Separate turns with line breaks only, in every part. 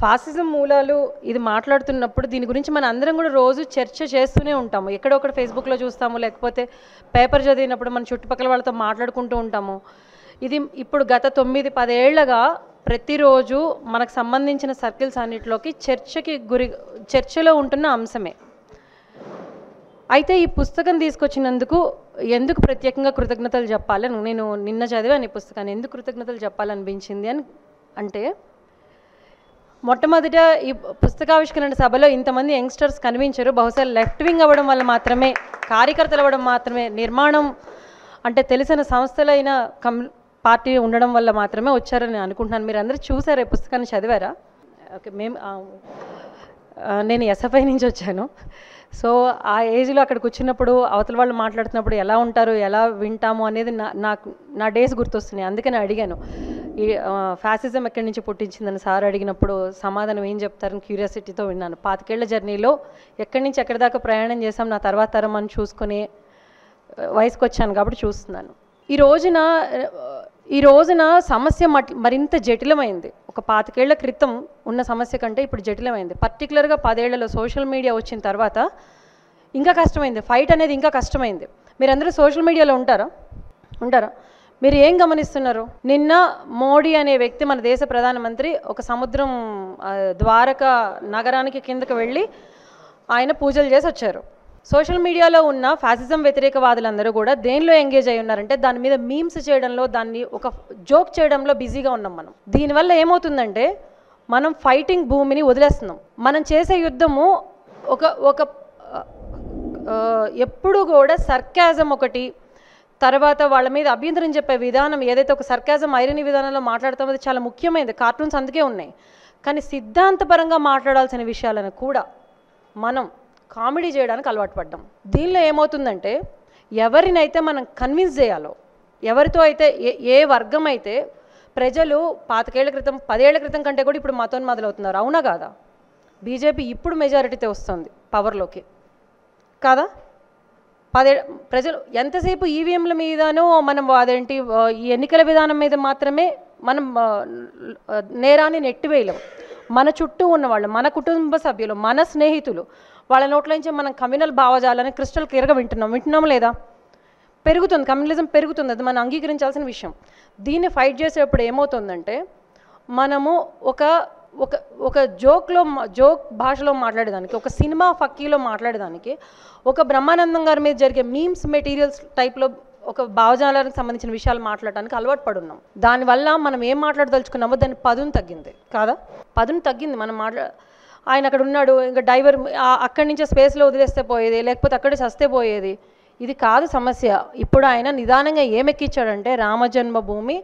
Fascism మూలాలు ఇది మాట్లాడుతున్నప్పుడు దీని గురించి మన అందరం కూడా రోజు చర్చ చేస్తూనే ఉంటాము. ఎక్కడో ఒకటి ఫేస్బుక్లో చూస్తాము, లేకపోతే పేపర్ చదివినప్పుడు మన చుట్టుపక్కల వాళ్ళతో మాట్లాడుకుంటూ ఉంటాము. ఇది ఇప్పుడు గత 9-10 ఏళ్లగా ప్రతిరోజు మనకు సంబంధించిన సర్కిల్స్ అన్నిటిలోకి చర్చలో ఉంటున్న అంశమే. అయితే ఈ పుస్తకం తీసుకొచ్చినందుకు ఎందుకు ప్రత్యేకంగా కృతజ్ఞతలు చెప్పాలని నేను నిన్న చదివాను. ఈ పుస్తకాన్ని ఎందుకు కృతజ్ఞతలు చెప్పాలనిపించింది అంటే, మొట్టమొదట ఈ పుస్తకావిష్కరణ సభలో ఇంతమంది యంగ్స్టర్స్ కనిపించారు. బహుశా లెఫ్ట్ వింగ్ అవ్వడం వల్ల మాత్రమే, కార్యకర్తలు అవ్వడం మాత్రమే, నిర్మాణం అంటే తెలిసిన సంస్థలైన పార్టీ ఉండడం వల్ల మాత్రమే వచ్చారని అనుకుంటున్నాను. మీరు అందరూ చూసారా ఈ పుస్తకాన్ని, చదివారా? ఓకే, నేను ఎస్ఎఫ్ఐ నుంచి వచ్చాను. సో ఆ ఏజ్లో అక్కడికి వచ్చినప్పుడు అవతల వాళ్ళు మాట్లాడుతున్నప్పుడు ఎలా ఉంటారు, ఎలా వింటాము అనేది నా డేస్ గుర్తొస్తున్నాయి. అందుకని అడిగాను, ఈ ఫ్యాసిజం ఎక్కడి నుంచి పుట్టించిందని సార్ అడిగినప్పుడు సమాధానం ఏం చెప్తారని క్యూరియాసిటీతో విన్నాను. 25 ఏళ్ల జర్నీలో ఎక్కడి నుంచి ఎక్కడి దాకా ప్రయాణం చేసాం, నా తర్వాత తరం అని చూసుకునే వయసుకు వచ్చాను కాబట్టి చూస్తున్నాను. ఈ రోజున సమస్య మరింత జటిలమైంది. ఒక 25 ఏళ్ల క్రితం ఉన్న సమస్య కంటే ఇప్పుడు జటిలమైంది. పర్టికులర్గా 10 ఏళ్లలో సోషల్ మీడియా వచ్చిన తర్వాత ఇంకా కష్టమైంది. ఫైట్ అనేది ఇంకా కష్టమైంది. మీరందరూ సోషల్ మీడియాలో ఉంటారా? మీరు ఏం గమనిస్తున్నారు? నిన్న మోడీ అనే వ్యక్తి, మన దేశ ప్రధానమంత్రి, ఒక సముద్రం ద్వారకా నగరానికి కిందకి వెళ్ళి ఆయన పూజలు చేసి వచ్చారు. సోషల్ మీడియాలో ఉన్న ఫ్యాసిజం వ్యతిరేకవాదులందరూ కూడా దేనిలో ఎంగేజ్ అయి ఉన్నారంటే దాని మీద మీమ్స్ చేయడంలో, దాన్ని ఒక జోక్ చేయడంలో బిజీగా ఉన్నాం మనం. దీనివల్ల ఏమవుతుందంటే మనం ఫైటింగ్ భూమిని వదిలేస్తున్నాం. మనం చేసే యుద్ధము ఒక ఎప్పుడు కూడా సర్కాజం ఒకటి, తర్వాత వాళ్ళ మీద అభ్యంతరం చెప్పే విధానం ఏదైతే ఒక సర్కాజం ఐరనీ విధానంలో మాట్లాడతామో అది చాలా ముఖ్యమైనది. కార్టూన్స్ అందుకే ఉన్నాయి. కానీ సిద్ధాంతపరంగా మాట్లాడాల్సిన విషయాలను కూడా మనం కామెడీ చేయడానికి అలవాటు పడ్డాం. దీనిలో ఏమవుతుందంటే ఎవరినైతే మనం కన్విన్స్ చేయాలో, ఎవరితో అయితే ఏ వర్గం అయితే ప్రజలు 25 ఏళ్ల క్రితం 10 ఏళ్ల క్రితం కంటే కూడా ఇప్పుడు మతోన్మాదులవుతున్నారు. అవునా కాదా? బీజేపీ ఇప్పుడు మెజారిటీతో వస్తుంది పవర్లోకి, కాదా? ప్రజలు ఎంతసేపు ఈవీఎంల మీదనో మనం అదేంటి ఈ ఎన్నికల విధానం మీద మాత్రమే మనం నేరాన్ని నెట్టివేయలేం. మన చుట్టూ ఉన్నవాళ్ళు, మన కుటుంబ సభ్యులు, మన స్నేహితులు, వాళ్ళ నోట్ల నుంచి మనం కమ్యూనల్ భావజాలని క్రిస్టల్ క్లియర్గా వింటున్నాం లేదా? పెరుగుతుంది, కమ్యూనలిజం పెరుగుతుంది. అది మనం అంగీకరించాల్సిన విషయం. దీన్ని ఫైట్ చేసేటప్పుడు ఏమవుతుందంటే మనము ఒక జోక్ భాషలో మాట్లాడేదానికి, ఒక సినిమా ఫక్కీలో మాట్లాడేదానికి, ఒక బ్రహ్మానందం గారి మీద జరిగే మీమ్స్ మెటీరియల్స్ టైప్లో ఒక భావజాలానికి సంబంధించిన విషయాలు మాట్లాడడానికి అలవాటు పడున్నాం. దానివల్ల మనం ఏం మాట్లాడదలుచుకున్నామో దాని పదును తగ్గింది, కాదా? పదును తగ్గింది. మనం ఆయన అక్కడ ఉన్నాడు, ఇంకా డైవర్ అక్కడి నుంచే స్పేస్లో వదిలేస్తే పోయేది, లేకపోతే అక్కడే చస్తే పోయేది. ఇది కాదు సమస్య. ఇప్పుడు ఆయన నిదానంగా ఏమెక్కించాడంటే రామజన్మభూమి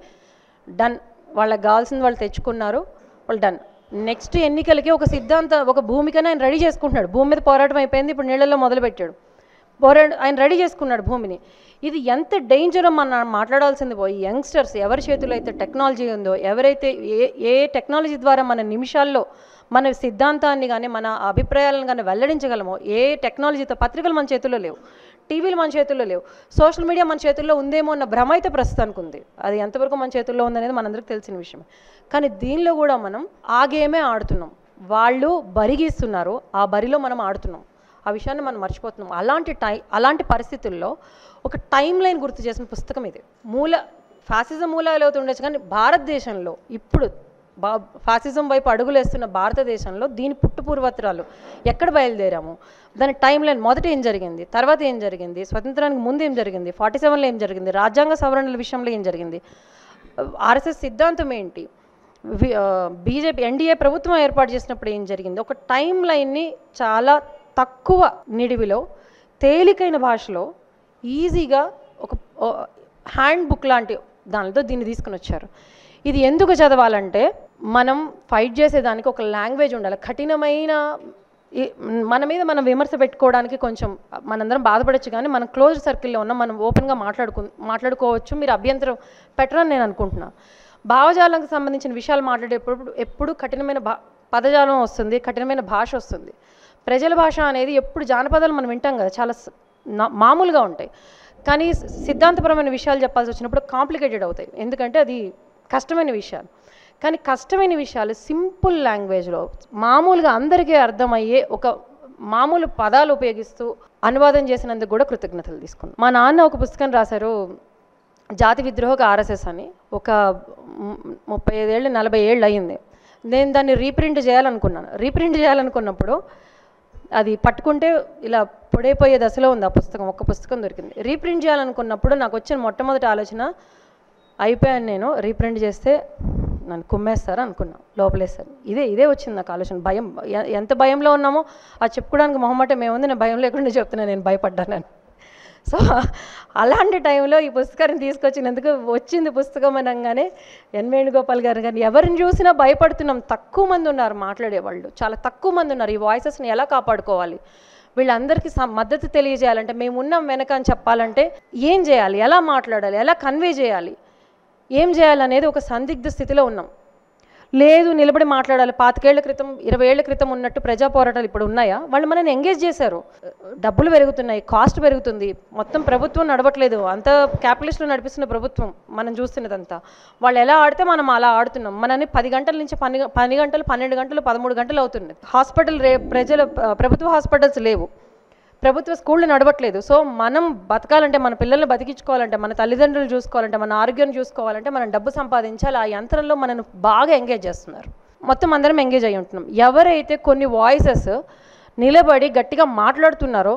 డన్, వాళ్ళకి కావాల్సింది వాళ్ళు తెచ్చుకున్నారు, వాళ్ళు డన్. నెక్స్ట్ ఎన్నికలకి ఒక భూమికని ఆయన రెడీ చేసుకుంటున్నాడు. భూమి మీద పోరాటం అయిపోయింది, ఇప్పుడు నీళ్ళల్లో మొదలుపెట్టాడు. ఆయన రెడీ చేసుకున్నాడు భూమిని. ఇది ఎంత డేంజరో మనం మాట్లాడాల్సింది పోయి యంగ్స్టర్స్ ఎవరి చేతిలో అయితే టెక్నాలజీ ఉందో, ఎవరైతే ఏ టెక్నాలజీ ద్వారా మన నిమిషాల్లో మన సిద్ధాంతాన్ని కానీ మన అభిప్రాయాలను కానీ వెల్లడించగలమో, ఏ టెక్నాలజీతో, పత్రికలు మన చేతుల్లో లేవు, టీవీలు మన చేతుల్లో లేవు, సోషల్ మీడియా మన చేతుల్లో ఉందేమో అన్న భ్రమ అయితే ప్రస్తుతానికి ఉంది. అది ఎంతవరకు మన చేతుల్లో ఉందనేది మనందరికీ తెలిసిన విషయం. కానీ దీనిలో కూడా మనం ఆ గేమే ఆడుతున్నాం. వాళ్ళు బరిగీస్తున్నారు, ఆ బరిలో మనం ఆడుతున్నాం. ఆ విషయాన్ని మనం మర్చిపోతున్నాం. అలాంటి పరిస్థితుల్లో ఒక టైం లైన్ గుర్తు చేసిన పుస్తకం ఇది. ఫ్యాసిజం మూలాలు అవుతుండొచ్చు, కానీ భారతదేశంలో ఇప్పుడు ఫాసిజం వైపు అడుగులేస్తున్న భారతదేశంలో దీని పుట్టుపూర్వత్రాలు ఎక్కడ బయలుదేరాము, దాని టైం లైన్, మొదట ఏం జరిగింది, తర్వాత ఏం జరిగింది, స్వతంత్రానికి ముందు ఏం జరిగింది, 47లో ఏం జరిగింది, రాజ్యాంగ సవరణల విషయంలో ఏం జరిగింది, ఆర్ఎస్ఎస్ సిద్ధాంతం ఏంటి, బీజేపీ ఎన్డీఏ ప్రభుత్వం ఏర్పాటు చేసినప్పుడు ఏం జరిగింది, ఒక టైం లైన్ని చాలా తక్కువ నిడివిలో తేలికైన భాషలో ఈజీగా ఒక హ్యాండ్ బుక్ లాంటి దానితో దీన్ని తీసుకుని వచ్చారు. ఇది ఎందుకు చదవాలంటే మనం ఫైట్ చేసేదానికి ఒక లాంగ్వేజ్ ఉండాలి. కఠినమైన మన మీద మనం విమర్శ పెట్టుకోవడానికి కొంచెం మనందరం బాధపడచ్చు, కానీ మనం క్లోజ్ సర్కిల్లో ఉన్న మనం ఓపెన్గా మాట్లాడుకోవచ్చు. మీరు అభ్యంతరం పెట్టరని నేను అనుకుంటున్నాను. భావజాలానికి సంబంధించిన విషయాలు మాట్లాడేటప్పుడు ఎప్పుడు కఠినమైన పదజాలం వస్తుంది, కఠినమైన భాష వస్తుంది. ప్రజల భాష అనేది ఎప్పుడు జానపదాలు మనం వింటాం కదా, చాలా మామూలుగా ఉంటాయి. కానీ సిద్ధాంతపరమైన విషయాలు చెప్పాల్సి వచ్చినప్పుడు కాంప్లికేటెడ్ అవుతాయి, ఎందుకంటే అది కష్టమైన విషయాలు. కానీ కష్టమైన విషయాలు సింపుల్ లాంగ్వేజ్లో మామూలుగా అందరికీ అర్థమయ్యే ఒక మామూలు పదాలు ఉపయోగిస్తూ అనువాదం చేసినందుకు కూడా కృతజ్ఞతలు తీసుకున్నాను. మా నాన్న ఒక పుస్తకం రాశారు, జాతి విద్రోహక ఆర్ఎస్ఎస్ అని. ఒక 35 ఏళ్ళు 40 ఏళ్ళు అయ్యింది. నేను దాన్ని రీప్రింట్ చేయాలనుకున్నప్పుడు అది పట్టుకుంటే ఇలా పొడైపోయే దశలో ఉంది ఆ పుస్తకం. ఒక్క పుస్తకం దొరికింది. రీప్రింట్ చేయాలనుకున్నప్పుడు నాకు వచ్చిన మొట్టమొదటి ఆలోచన, అయిపోయాను నేను, రీప్రింట్ చేస్తే నన్ను కుమ్మేస్తారు అనుకున్నా, లోపలేస్తారు. ఇదే వచ్చింది నాకు ఆలోచన. భయం, ఎంత భయంలో ఉన్నామో అది చెప్పుకోవడానికి మొహమాటం ఏముంది, నేను భయం లేకుండా చెప్తున్నాను నేను భయపడ్డానని. సో అలాంటి టైంలో ఈ పుస్తకాన్ని తీసుకొచ్చినందుకు వచ్చింది పుస్తకం అనగానే ఎన్ వేణుగోపాల్ గారు కానీ ఎవరిని చూసినా భయపడుతున్నాం. తక్కువ మంది ఉన్నారు మాట్లాడేవాళ్ళు, చాలా తక్కువ మంది ఉన్నారు. ఈ వాయిసెస్ని ఎలా కాపాడుకోవాలి, వీళ్ళందరికీ మద్దతు తెలియజేయాలంటే, మేము ఉన్నాం వెనక అని చెప్పాలంటే ఏం చేయాలి, ఎలా మాట్లాడాలి, ఎలా కన్వే చేయాలి, ఏం చేయాలనేది ఒక సందిగ్ధ స్థితిలో ఉన్నాం. లేదు నిలబడి మాట్లాడాలి, 25 ఏళ్ల క్రితం 20 ఏళ్ల క్రితం ఉన్నట్టు ప్రజా పోరాటాలు ఇప్పుడు ఉన్నాయా? వాళ్ళు మనల్ని ఎంగేజ్ చేశారు. డబ్బులు పెరుగుతున్నాయి, కాస్ట్ పెరుగుతుంది, మొత్తం ప్రభుత్వం నడవట్లేదు, అంత క్యాపిటలిస్టులు నడిపిస్తున్న ప్రభుత్వం మనం చూస్తున్నదంతా. వాళ్ళు ఎలా ఆడితే మనం అలా ఆడుతున్నాం. మనని 10 గంటల నుంచి 10 గంటలు 12 గంటలు 13 గంటలు అవుతుంది. హాస్పిటల్ ప్రభుత్వ హాస్పిటల్స్ లేవు, ప్రభుత్వ స్కూళ్ళు నడవట్లేదు. సో మనం బతకాలంటే, మన పిల్లల్ని బతికించుకోవాలంటే, మన తల్లిదండ్రులు చూసుకోవాలంటే, మన ఆరోగ్యం చూసుకోవాలంటే మనం డబ్బు సంపాదించాలి. ఆ యంత్రంలో మనను బాగా ఎంగేజ్ చేస్తున్నారు. మొత్తం అందరం ఎంగేజ్ అయ్యి ఉంటున్నాం. ఎవరైతే కొన్ని వాయిసెస్ నిలబడి గట్టిగా మాట్లాడుతున్నారో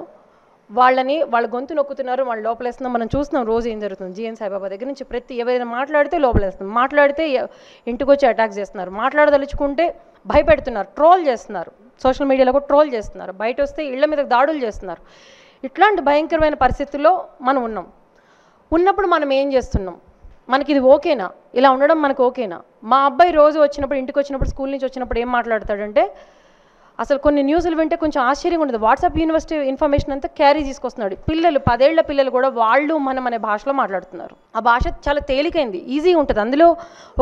వాళ్ళ గొంతు నొక్కుతున్నారు, వాళ్ళు లోపలేస్తున్నాం. మనం చూస్తున్నాం రోజు ఏం జరుగుతుంది. జిఎన్ సాయిబాబా దగ్గర నుంచి ఎవరైనా మాట్లాడితే లోపలేస్తున్నాం, మాట్లాడితే ఇంటికి వచ్చి అటాక్ చేస్తున్నారు, మాట్లాడదలుచుకుంటే భయపెడుతున్నారు, ట్రోల్ చేస్తున్నారు, సోషల్ మీడియాలో కూడా ట్రోల్ చేస్తున్నారు, బయట వస్తే ఇళ్ల మీద దాడులు చేస్తున్నారు. ఇట్లాంటి భయంకరమైన పరిస్థితుల్లో మనం ఉన్నప్పుడు మనం ఏం చేస్తున్నాం? మనకి ఇది ఓకేనా? ఇలా ఉండడం మనకు ఓకేనా? మా అబ్బాయి రోజు వచ్చినప్పుడు, ఇంటికి వచ్చినప్పుడు, స్కూల్ నుంచి వచ్చినప్పుడు ఏం మాట్లాడతాడంటే, అసలు కొన్ని న్యూస్లు వింటే కొంచెం ఆశ్చర్యంగా ఉండదు. వాట్సాప్ యూనివర్సిటీ ఇన్ఫర్మేషన్ అంతా క్యారీ తీసుకొస్తున్నాడు. పిల్లలు 10 ఏళ్ల పిల్లలు కూడా వాళ్ళు మనం అనే భాషలో మాట్లాడుతున్నారు. ఆ భాష చాలా తేలికైంది, ఈజీగా ఉంటుంది. అందులో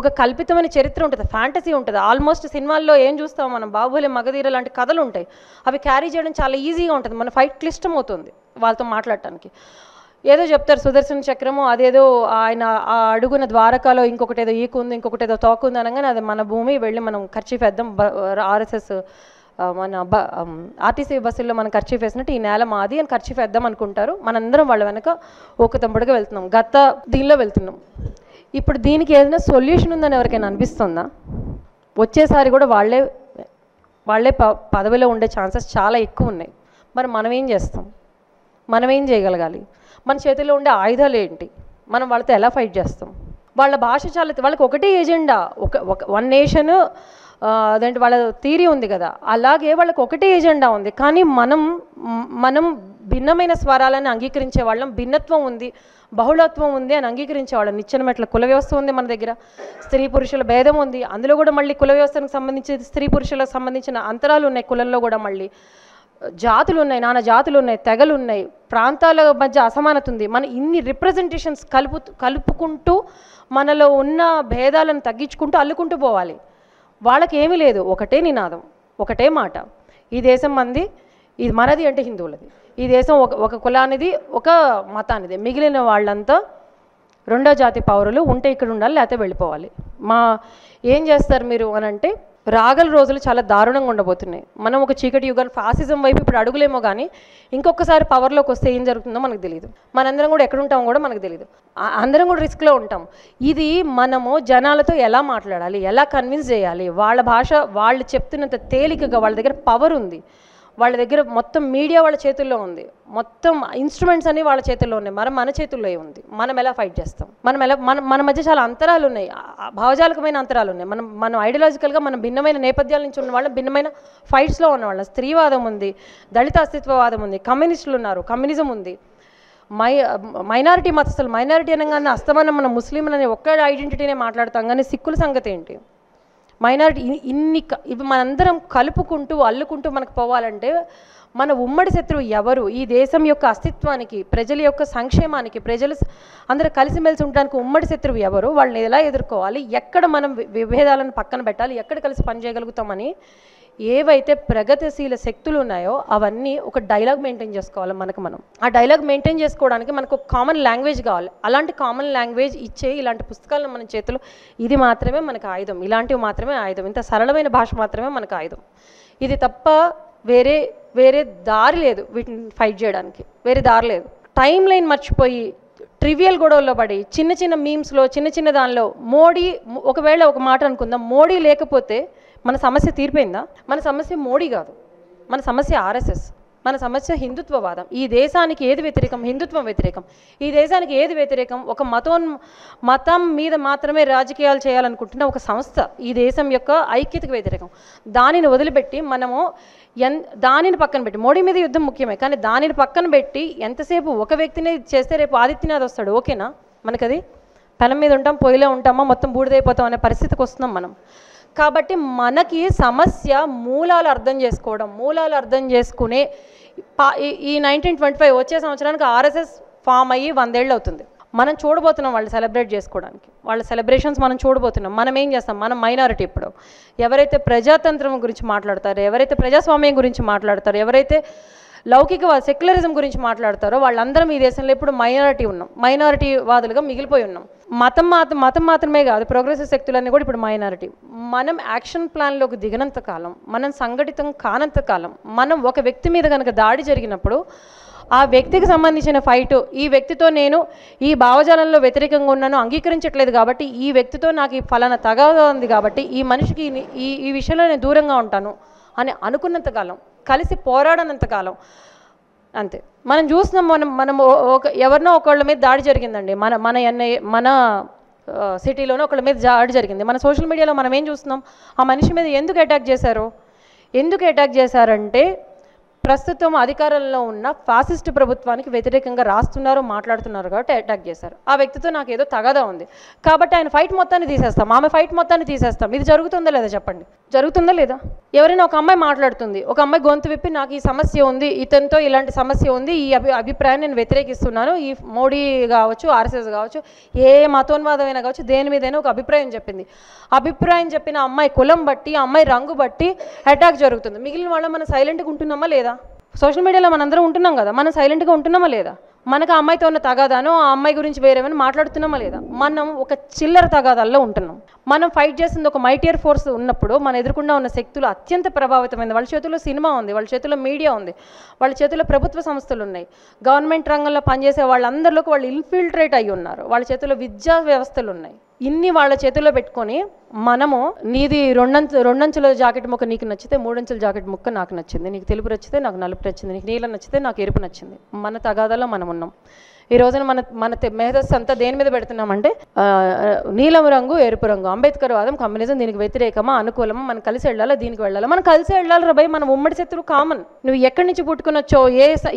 ఒక కల్పితమైన చరిత్ర ఉంటుంది, ఫ్యాంటసీ ఉంటుంది. ఆల్మోస్ట్ సినిమాల్లో ఏం చూస్తాం మనం, బాహుబలి, మగధీర లాంటి కథలు ఉంటాయి. అవి క్యారీ చేయడం చాలా ఈజీగా ఉంటుంది. మన ఫైట్ క్లిష్టం అవుతుంది వాళ్ళతో మాట్లాడటానికి. ఏదో చెప్తారు సుదర్శన చక్రము, అదేదో ఆయన ఆ అడుగున ద్వారకాలో ఇంకొకటి ఏదో ఈకుంది, ఇంకొకటి ఏదో తోకుంది అనగానే అది మన భూమి, వెళ్ళి మనం ఖర్చు వేద్దాం. ఆర్ఎస్ఎస్ మన ఆర్టీసీ బస్సుల్లో మనం ఖర్చు వేసినట్టు ఈ నేల మాది అని ఖర్చు వేద్దాం అనుకుంటారు. మనందరం వాళ్ళ వెనక ఒక తంబుడుగా వెళ్తున్నాం, దీనిలో వెళ్తున్నాం. ఇప్పుడు దీనికి ఏదైనా సొల్యూషన్ ఉందని ఎవరికైనా అనిపిస్తుందా? వచ్చేసారి కూడా వాళ్ళే పదవిలో ఉండే ఛాన్సెస్ చాలా ఎక్కువ ఉన్నాయి. మరి మనం ఏం చేస్తాం? మనం ఏం చేయగలగాలి? మన చేతిలో ఉండే ఆయుధాలు ఏంటి? మనం వాళ్ళతో ఎలా ఫైట్ చేస్తాం? వాళ్ళ భాష వాళ్ళకి ఒకటే ఏజెండా, వన్ నేషన్, అదేంటి వాళ్ళ థియరీ ఉంది కదా, అలాగే వాళ్ళకి ఒకటే ఏజెండా ఉంది. కానీ మనం భిన్నమైన స్వరాలను అంగీకరించే వాళ్ళం. భిన్నత్వం ఉంది, బహుళత్వం ఉంది అని అంగీకరించే వాళ్ళం. నిచ్చెన మెట్ల కుల వ్యవస్థ ఉంది మన దగ్గర, స్త్రీ పురుషుల భేదం ఉంది. అందులో కూడా మళ్ళీ కుల వ్యవస్థకు సంబంధించి స్త్రీ పురుషులకు సంబంధించిన అంతరాలు ఉన్నాయి. కులంలో కూడా మళ్ళీ జాతులు ఉన్నాయి, నానా జాతులు ఉన్నాయి, తెగలు ఉన్నాయి, ప్రాంతాల మధ్య అసమానత ఉంది. మన ఇన్ని రిప్రజెంటేషన్స్ కలుపుకుంటూ మనలో ఉన్న భేదాలను తగ్గించుకుంటూ అల్లుకుంటూ పోవాలి. వాళ్ళకి ఏమీ లేదు, ఒకటే నినాదం, ఒకటే మాట. ఈ దేశం మంది, ఇది మనది అంటే హిందువులది. ఈ దేశం ఒక కులానిది, ఒక మతానిది. మిగిలిన వాళ్ళంతా రెండో జాతి పౌరులు, ఉంటే ఇక్కడ ఉండాలి, లేకపోతే వెళ్ళిపోవాలి. ఏం చేస్తారు మీరు అని అంటే, రాగల రోజులు చాలా దారుణంగా ఉండబోతున్నాయి. మనం ఒక చీకటి యుగాన్ని, ఫాసిజం వైపు ఇప్పుడు అడుగులేమో కానీ ఇంకొకసారి పవర్లోకి వస్తే ఏం జరుగుతుందో మనకు తెలియదు. మనందరం కూడా ఎక్కడ ఉంటామో కూడా మనకు తెలియదు. అందరం కూడా రిస్క్లో ఉంటాం. ఇది మనము జనాలతో ఎలా మాట్లాడాలి, ఎలా కన్విన్స్ చేయాలి? వాళ్ళ భాష వాళ్ళు చెప్తున్నంత తేలికగా, వాళ్ళ దగ్గర పవర్ ఉంది, వాళ్ళ దగ్గర మొత్తం మీడియా వాళ్ళ చేతుల్లో ఉంది, మొత్తం ఇన్స్ట్రుమెంట్స్ అన్నీ వాళ్ళ చేతుల్లో ఉన్నాయి. మన చేతుల్లో ఉంది. మనం ఎలా ఫైట్ చేస్తాం? మన మధ్య చాలా అంతరాలు ఉన్నాయి, భావజాలకమైన అంతరాలు ఉన్నాయి. మనం ఐడియాలజికల్గా మనం భిన్నమైన నేపథ్యాల నుంచి ఉన్న వాళ్ళం, భిన్నమైన ఫైట్స్లో ఉన్నవాళ్ళం. స్త్రీవాదం ఉంది, దళిత అస్తిత్వవాదం ఉంది, కమ్యూనిస్టులు ఉన్నారు, కమ్యూనిజం ఉంది, మైనారిటీ మతస్థులు. మైనారిటీ అనగానే అస్తమానం మన ముస్లింలని ఒక్క ఐడెంటిటీనే మాట్లాడతాం, కానీ సిక్కుల సంగతి ఏంటి? మైనారిటీ ఇవి మనందరం కలుపుకుంటూ అల్లుకుంటూ మనకు పోవాలంటే మన ఉమ్మడి శత్రువు ఎవరు? ఈ దేశం యొక్క అస్తిత్వానికి, ప్రజల యొక్క సంక్షేమానికి, ప్రజలు అందరూ కలిసిమెలిసి ఉండడానికి ఉమ్మడి శత్రువు ఎవరు? వాళ్ళని ఎలా ఎదుర్కోవాలి? ఎక్కడ మనం విభేదాలను పక్కన పెట్టాలి? ఎక్కడ కలిసి పనిచేయగలుగుతామని ఏవైతే ప్రగతిశీల శక్తులు ఉన్నాయో అవన్నీ ఒక డైలాగ్ మెయింటైన్ చేసుకోవాలి మనం. ఆ డైలాగ్ మెయింటైన్ చేసుకోవడానికి మనకు ఒక కామన్ లాంగ్వేజ్ కావాలి. అలాంటి కామన్ లాంగ్వేజ్ ఇచ్చే ఇలాంటి పుస్తకాలను మన చేతిలో, ఇది మాత్రమే మనకు ఆయుధం, ఇలాంటివి మాత్రమే ఆయుధం, ఇంత సరళమైన భాష మాత్రమే మనకు ఆయుధం. ఇది తప్ప వేరే దారి లేదు వీటిని ఫైట్ చేయడానికి, వేరే దారి లేదు. టైం లైన్ మర్చిపోయి ట్రివియల్ గొడవల్లో పడి చిన్న మీమ్స్లో చిన్న దానిలో మోడీ, ఒకవేళ ఒక మాట అనుకుందాం, మోడీ లేకపోతే మన సమస్య తీరిపోయిందా? మన సమస్య మోడీ కాదు, మన సమస్య ఆర్ఎస్ఎస్, మన సమస్య హిందుత్వవాదం. ఈ దేశానికి ఏది వ్యతిరేకం? హిందుత్వం వ్యతిరేకం. ఈ దేశానికి ఏది వ్యతిరేకం? ఒక మతం మీద మాత్రమే రాజకీయాలు చేయాలనుకుంటున్న ఒక సంస్థ ఈ దేశం యొక్క ఐక్యతకు వ్యతిరేకం. దానిని వదిలిపెట్టి మనము దానిని పక్కన పెట్టి, మోడీ మీద యుద్ధం ముఖ్యమే, కానీ దానిని పక్కన పెట్టి ఎంతసేపు ఒక వ్యక్తిని చేస్తే రేపు ఆదిత్యనాథ్ వస్తాడు, ఓకేనా? మనకది పెనం మీద ఉంటాం, పొయ్యిలో ఉంటామా, మొత్తం బూడిదైపోతాం అనే పరిస్థితికి వస్తున్నాం మనం. కాబట్టి మనకి సమస్య మూలాలు అర్థం చేసుకోవడం, మూలాలు అర్థం చేసుకునే ఈ 1925 వచ్చే సంవత్సరానికి ఆర్ఎస్ఎస్ ఫామ్ అయ్యి 100 ఏళ్ళు అవుతుంది. మనం చూడబోతున్నాం వాళ్ళు సెలబ్రేట్ చేసుకోవడానికి, వాళ్ళ సెలబ్రేషన్స్ మనం చూడబోతున్నాం. మనం ఏం చేస్తాం? మనం మైనారిటీ. ఇప్పుడు ఎవరైతే ప్రజాతంత్రం గురించి మాట్లాడతారో, ఎవరైతే ప్రజాస్వామ్యం గురించి మాట్లాడతారో, ఎవరైతే లౌకికవాద సెక్యులరిజం గురించి మాట్లాడతారో వాళ్ళందరం ఈ దేశంలో ఇప్పుడు మైనారిటీ వాదులుగా మిగిలిపోయి ఉన్నాం. మతం మాత్రమే కాదు, ప్రోగ్రెసివ్ శక్తులన్నీ కూడా ఇప్పుడు మైనారిటీ. మనం యాక్షన్ ప్లాన్లోకి దిగినంత కాలం, మనం సంఘటితం కానంత కాలం, మనం ఒక వ్యక్తి మీద కనుక దాడి జరిగినప్పుడు ఆ వ్యక్తికి సంబంధించిన ఫైటు, ఈ వ్యక్తితో నేను ఈ భావజాలంలో వ్యతిరేకంగా ఉన్నాను, అంగీకరించట్లేదు కాబట్టి ఈ వ్యక్తితో నాకు ఈ ఫలానా తగాదా ఉంది కాబట్టి ఈ మనిషికి ఈ విషయంలో నేను దూరంగా ఉంటాను అని అనుకున్నంతకాలం, కలిసి పోరాడనంతకాలం అంతే. మనం చూస్తున్నాం, మనం ఎవరినో ఒకళ్ళ మీద దాడి జరిగిందండి, మన సిటీలోనే ఒకళ్ళ మీద దాడి జరిగింది. మన సోషల్ మీడియాలో మనం ఏం చూస్తున్నాం? ఆ మనిషి మీద ఎందుకు అటాక్ చేశారంటే ప్రస్తుతం అధికారంలో ఉన్న ఫాసిస్ట్ ప్రభుత్వానికి వ్యతిరేకంగా రాస్తున్నారు, మాట్లాడుతున్నారు కాబట్టి అటాక్ చేశారు. ఆ వ్యక్తితో నాకు ఏదో తగాదా ఉంది కాబట్టి ఆయన ఫైట్ మొత్తాన్ని తీసేస్తాం, ఆమె ఫైట్ మొత్తాన్ని తీసేస్తాం. ఇది జరుగుతుందా లేదా చెప్పండి? జరుగుతుందా లేదా? ఎవరైనా ఒక అమ్మాయి మాట్లాడుతుంది, ఒక అమ్మాయి గొంతు విప్పి నాకు ఈ సమస్య ఉంది, ఇతనితో ఇలాంటి సమస్య ఉంది, ఈ అభిప్రాయాన్ని నేను వ్యతిరేకిస్తున్నాను, ఈ మోడీ కావచ్చు, ఆర్ఎస్ఎస్ కావచ్చు, ఏ మతోన్మాదమైనా కావచ్చు, దేని మీదైనా ఒక అభిప్రాయం చెప్పింది. అభిప్రాయం చెప్పిన అమ్మాయి కులం బట్టి, అమ్మాయి రంగు బట్టి అటాక్ జరుగుతుంది. మిగిలిన వాళ్ళ మనం సైలెంట్గా ఉంటున్నామా లేదా? సోషల్ మీడియాలో మనందరం ఉంటున్నాం కదా, మనం సైలెంట్గా ఉంటున్నామా లేదా? మనకు ఆ అమ్మాయితో ఉన్న తగాదానో, ఆ అమ్మాయి గురించి వేరేమైనా మాట్లాడుతున్నామా లేదా? మనం ఒక చిల్లర తగాదాల్లో ఉంటున్నాం. మనం ఫైట్ చేస్తుంది ఒక మైటియర్ ఫోర్స్ ఉన్నప్పుడు మన ఎదురుకుండా ఉన్న శక్తులు అత్యంత ప్రభావితమైంది. వాళ్ళ చేతుల్లో సినిమా ఉంది, వాళ్ళ చేతుల్లో మీడియా ఉంది, వాళ్ళ చేతుల్లో ప్రభుత్వ సంస్థలు ఉన్నాయి, గవర్నమెంట్ రంగంలో పనిచేసే వాళ్ళందరిలోకి వాళ్ళు ఇన్ఫిల్ట్రేట్ అయ్యి ఉన్నారు, వాళ్ళ చేతుల్లో విద్యా వ్యవస్థలు ఉన్నాయి. ఇన్ని వాళ్ళ చేతుల్లో పెట్టుకొని మనము నీది రెండంచుల జాకెట్ ముక్క నీకు నచ్చితే 3 అంచుల జాకెట్ ముక్క నాకు నచ్చింది, నీకు తెలుపు నచ్చితే నాకు నలుపు నచ్చింది, నీకు నీలం నచ్చితే నాకు ఎరుపు నచ్చింది, మన తగాదాలో మనం ఉన్నాం. ఈ రోజున మన మేధస్సు అంతా దేని మీద పెడుతున్నామంటే నీలం రంగు, ఎరుపు రంగు, అంబేద్కర్ వాదం, కమ్యూనిజం దీనికి వ్యతిరేకమా, అనుకూలమా, మనం కలిసి వెళ్ళాలా, దీనికి వెళ్ళాలా? మనం కలిసి వెళ్ళాలి రా భయ్, మనం ఉమ్మడి శత్రువు కామన్. నువ్వు ఎక్కడి నుంచి పుట్టుకొనొచ్చో,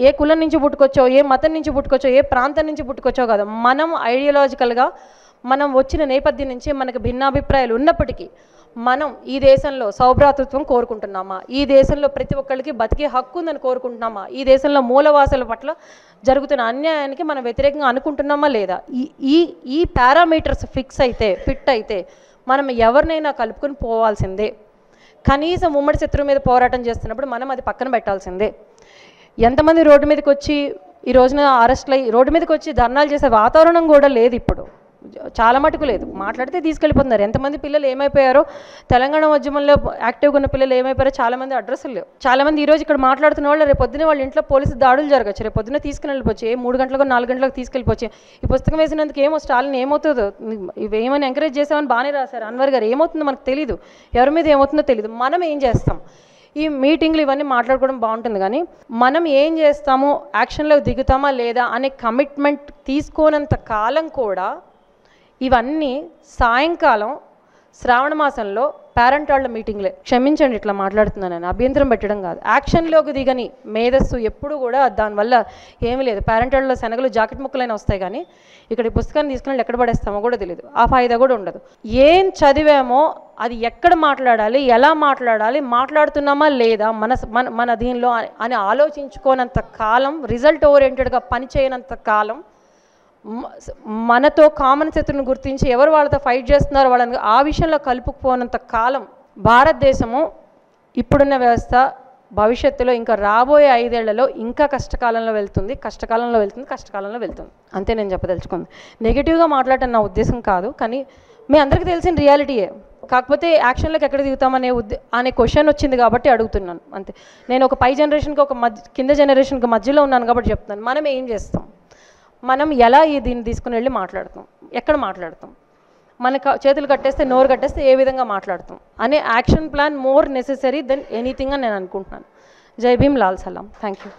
ఏ కులం నుంచి పుట్టుకొచ్చో, ఏ మతం నుంచి పుట్టుకొచ్చో, ఏ ప్రాంతం నుంచి పుట్టుకొచ్చో కాదు, మనం ఐడియాలజికల్గా మనం వచ్చిన నేపథ్యం నుంచి మనకు భిన్నాభిప్రాయాలు ఉన్నప్పటికీ మనం ఈ దేశంలో సౌభ్రాతృత్వం కోరుకుంటున్నామా, ఈ దేశంలో ప్రతి ఒక్కరికి బతికే హక్కు ఉందని కోరుకుంటున్నామా, ఈ దేశంలో మూలవాసుల పట్ల జరుగుతున్న అన్యాయానికి మనం వ్యతిరేకంగా అనుకుంటున్నామా లేదా? ఈ పారామీటర్స్ ఫిట్ అయితే మనం ఎవరినైనా కలుపుకొని పోవాల్సిందే. కనీసం ఉమ్మడి శత్రువు మీద పోరాటం చేస్తున్నప్పుడు మనం అది పక్కన పెట్టాల్సిందే. ఎంతమంది రోడ్డు మీదకి వచ్చి ఈ రోజున అరెస్ట్లు అయ్యి రోడ్డు మీదకి వచ్చి ధర్నాలు చేసే వాతావరణం కూడా లేదు, ఇప్పుడు చాలా మటుకు లేదు. మాట్లాడితే తీసుకెళ్ళిపోతున్నారు. ఎంతమంది పిల్లలు ఏమైపోయారో, తెలంగాణ ఉద్యమంలో యాక్టివ్గా ఉన్న పిల్లలు ఏమైపోయారో చాలామంది అడ్రస్లు లేవు. చాలామంది ఈరోజు ఇక్కడ మాట్లాడుతున్న వాళ్ళు రేపు పొద్దున వాళ్ళ ఇంట్లో పోలీసు దాడులు జరగచ్చు, రేపు పొద్దున తీసుకుని వెళ్ళిపోవచ్చు, 3 గంటలకు 4 గంటలకు తీసుకెళ్ళిపోవచ్చు. ఈ పుస్తకం వేసినందుకు ఏమో స్టాలిన్ ఏమవుతుందో, ఇవేమని ఎంకరేజ్ చేసామని బాగానే రాశారు అన్వర్ గారు, ఏమవుతుందో మనకు తెలీదు, ఎవరి మీద ఏమవుతుందో తెలీదు. మనం ఏం చేస్తాం? ఈ మీటింగ్లు ఇవన్నీ మాట్లాడుకోవడం బాగుంటుంది, కానీ మనం ఏం చేస్తామో, యాక్షన్లో దిగుతామా లేదా అనే కమిట్మెంట్ తీసుకోనంత కాలం కూడా ఇవన్నీ సాయంకాలం శ్రావణ మాసంలో పేరెంట్ వాళ్ళ మీటింగ్లే. క్షమించండి ఇట్లా మాట్లాడుతున్నాను, నేను అభ్యంతరం పెట్టడం కాదు. యాక్షన్లోకి దిగని మేధస్సు ఎప్పుడు కూడా దానివల్ల ఏమీ లేదు. పేరెంట్ వాళ్ళ శనగలు జాకెట్ ముక్కలైనా వస్తాయి, కానీ ఇక్కడ ఈ పుస్తకాన్ని తీసుకుని ఎక్కడ పడేస్తామో కూడా తెలియదు, ఆ ఫాయిదా కూడా ఉండదు. ఏం చదివామో అది ఎక్కడ మాట్లాడాలి, ఎలా మాట్లాడాలి, మాట్లాడుతున్నామా లేదా మన దీనిలో అని ఆలోచించుకోనంత కాలం, రిజల్ట్ ఓరియంటెడ్గా పనిచేయనంత కాలం, మనతో కామన్ శత్రువుని గుర్తించి ఎవరు వాళ్ళతో ఫైట్ చేస్తున్నారో వాళ్ళని ఆ విషయంలో కలుపుకుపోనంత కాలం భారతదేశము ఇప్పుడున్న వ్యవస్థ భవిష్యత్తులో ఇంకా రాబోయే 5 ఏళ్లలో ఇంకా కష్టకాలంలో వెళ్తుంది. అంతే నేను చెప్పదలుచుకుంది. నెగిటివ్గా మాట్లాడటం నా ఉద్దేశం కాదు, కానీ మీ అందరికీ తెలిసిన రియాలిటీయే. కాకపోతే యాక్షన్లోకి ఎక్కడ దిగుతామనే అనే క్వశ్చన్ వచ్చింది కాబట్టి అడుగుతున్నాను అంతే. నేను ఒక పై జనరేషన్కి కింద జనరేషన్కి మధ్యలో ఉన్నాను కాబట్టి చెప్తున్నాను. మనం ఏం చేస్తాం, మనం ఎలా దీన్ని తీసుకుని వెళ్ళి మాట్లాడతాం, ఎక్కడ మాట్లాడతాం, మన చేతులు కట్టేస్తే నోరు కట్టేస్తే ఏ విధంగా మాట్లాడతాం అనే action plan more necessary than anything అని నేను అనుకుంటున్నాను. జై భీమ్, లాల్ సలాం. Thank you.